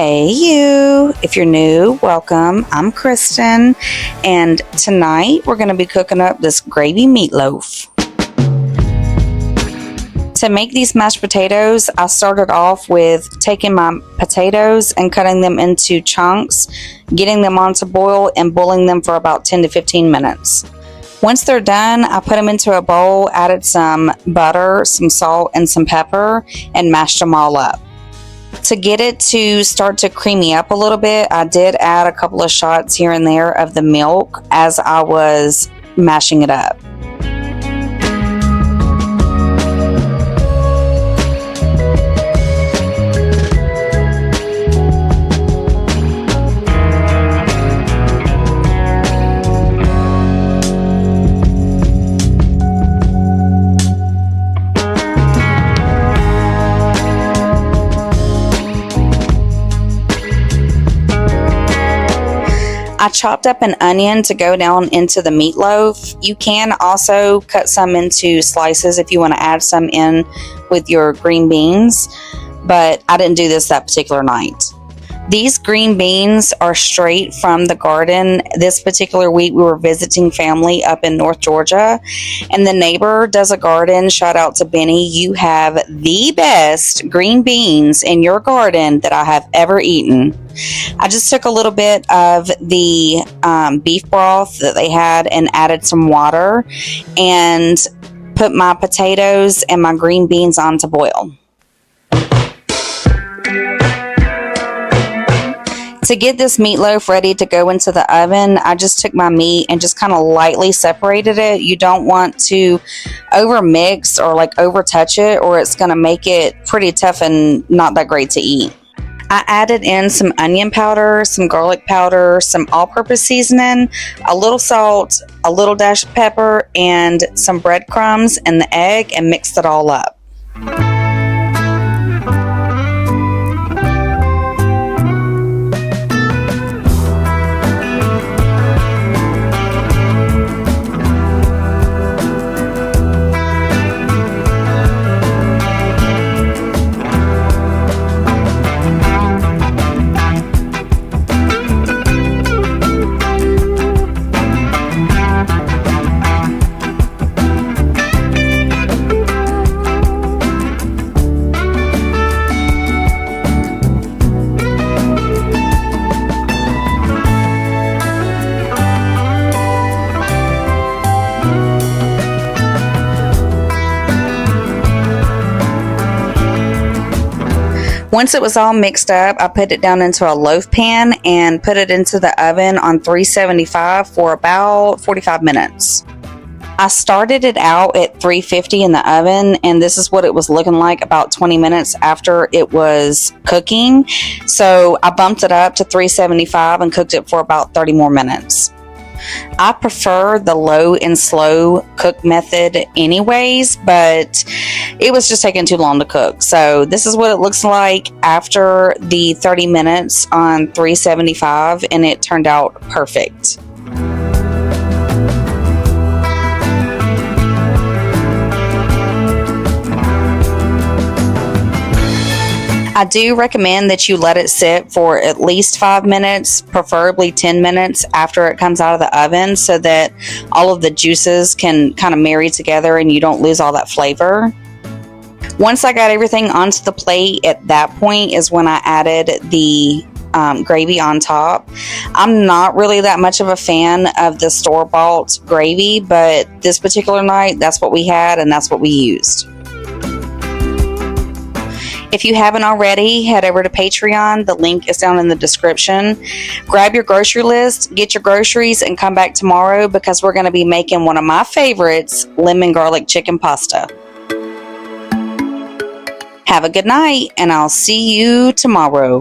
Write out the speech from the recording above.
Hey you, if you're new, welcome. I'm Kristen, and tonight we're going to be cooking up this gravy meatloaf. To make these mashed potatoes, I started off with taking my potatoes and cutting them into chunks, getting them onto boil and boiling them for about 10 to 15 minutes. Once they're done, I put them into a bowl, added some butter, some salt, and some pepper, and mashed them all up. To get it to start to creamy up a little bit, I did add a couple of shots here and there of the milk as I was mashing it up. I chopped up an onion to go down into the meatloaf. You can also cut some into slices if you want to add some in with your green beans, but I didn't do this that particular night. These green beans are straight from the garden. This particular week we were visiting family up in North Georgia, and the neighbor does a garden. Shout out to Benny. You have the best green beans in your garden that I have ever eaten. I just took a little bit of the beef broth that they had and added some water and put my potatoes and my green beans on to boil. To get this meatloaf ready to go into the oven, I just took my meat and just kind of lightly separated it. You don't want to over mix or over touch it, or it's going to make it pretty tough and not that great to eat. I added in some onion powder, some garlic powder, some all-purpose seasoning, a little salt, a little dash of pepper, and some breadcrumbs and the egg, and mixed it all up. Once it was all mixed up, I put it down into a loaf pan and put it into the oven on 375 for about 45 minutes. I started it out at 350 in the oven, and this is what it was looking like about 20 minutes after it was cooking. So I bumped it up to 375 and cooked it for about 30 more minutes. I prefer the low and slow cook method anyways, but it was just taking too long to cook. So this is what it looks like after the 30 minutes on 375, and it turned out perfect. I do recommend that you let it sit for at least 5 minutes, preferably 10 minutes after it comes out of the oven, so that all of the juices can kind of marry together and you don't lose all that flavor. Once I got everything onto the plate, at that point is when I added the gravy on top. I'm not really that much of a fan of the store-bought gravy, but this particular night, that's what we had and that's what we used. If you haven't already, head over to Patreon. The link is down in the description. Grab your grocery list, get your groceries, and come back tomorrow because we're going to be making one of my favorites, lemon garlic chicken pasta. Have a good night, and I'll see you tomorrow.